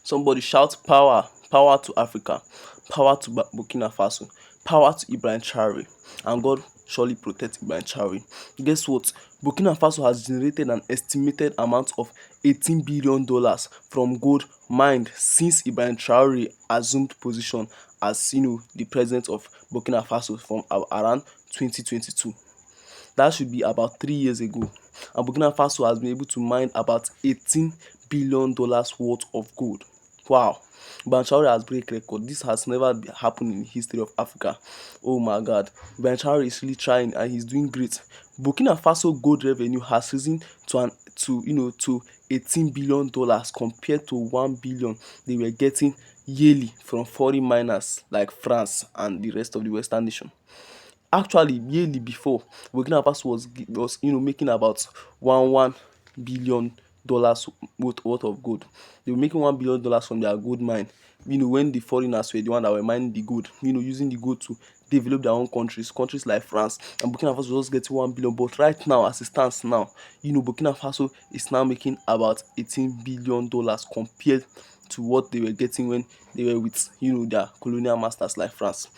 Somebody shout power, power to Africa, power to Burkina Faso, power to Ibrahim Traore, and God surely protect Ibrahim Traore. Guess what? Burkina Faso has generated an estimated amount of $18 billion from gold mined since Ibrahim Traore assumed position as the president of Burkina Faso from around 2022. That should be about 3 years ago. And Burkina Faso has been able to mine about $18 billion worth of gold. Wow. Banchauri has break record. This has never happened in the history of Africa. Oh my God. Banchauri is really trying and he's doing great. Burkina Faso gold revenue has risen to $18 billion compared to 1 billion they were getting yearly from foreign miners like France and the rest of the Western nation. Actually, yearly before, Burkina Faso was making about $1 billion worth of gold. They were making $1 billion from their gold mine. When the foreigners were the one that were mining the gold, using the gold to develop their own countries like France, and Burkina Faso was just getting 1 billion. But right now, as it stands now, Burkina Faso is now making about $18 billion compared to what they were getting when they were with their colonial masters like France.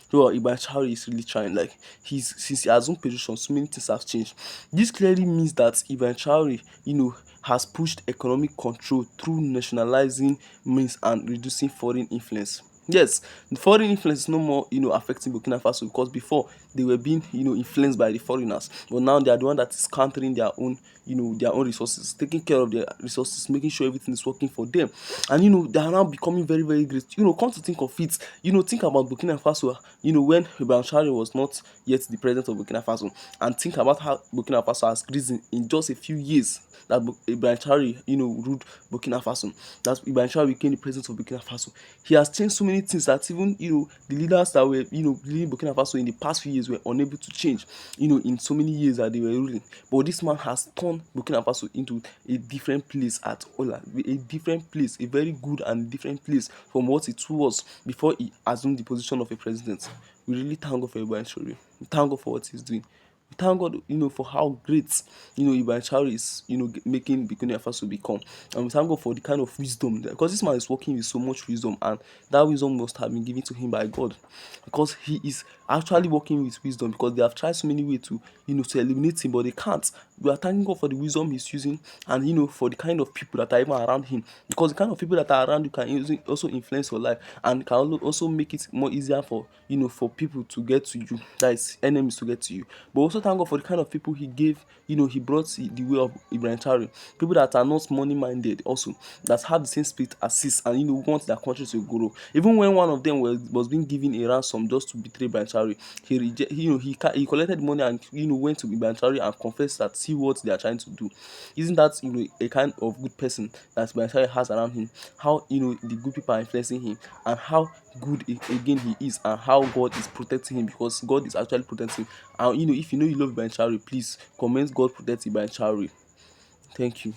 So Ibrahim Traore is really trying. Like since he has own position, so many things have changed. This clearly means that Ibrahim Traore, has pushed economic control through nationalizing means and reducing foreign influence. Yes, the foreign influence is no more, affecting Burkina Faso because before they were being, influenced by the foreigners, but now they are the one that is countering their own resources, taking care of their resources, making sure everything is working for them, and they are now becoming very, very great. Come to think of it, think about Burkina Faso. When Ibrahim Traore was not yet the president of Burkina Faso, and think about how Burkina Faso has risen in just a few years that Ibrahim Traore, ruled Burkina Faso. That Ibrahim Traore became the president of Burkina Faso. He has changed so many things that even the leaders that were leading Burkina Faso in the past few years were unable to change. In so many years that they were ruling. But this man has turned Burkina Faso into a different place at all, a different place, a very good and different place from what it was before he assumed the position of a president. We really thank God for Ibrahim Traore. We thank God for what he's doing. We thank God, for how great, Ibrahim Traore is, making Burkina Faso become. And we thank God for the kind of wisdom, because this man is working with so much wisdom, and that wisdom must have been given to him by God, because he is actually working with wisdom, because they have tried so many ways to eliminate him, but they can't. We are thanking God for the wisdom he's using, and for the kind of people that are even around him, because the kind of people that are around you can also influence your life, and can also make it more easier for for people to get to you, that is enemies to get to you. But also thank God for the kind of people he gave, he brought the way of Ibrahim Traore, people that are not money minded, also that have the same spirit as his, and want their country to grow. Even when one of them was being given a ransom just to betray Ibrahim Traore, he collected money and went to Ibrahim Traore and confessed that see what they are trying to do. Isn't that a kind of good person that Ibrahim Traore has around him? How the good people are influencing him, and how good again he is, and how God is protecting him, because God is actually protecting him. And if you love Ibrahim Traore, please comment God protect Ibrahim Traore. Thank you.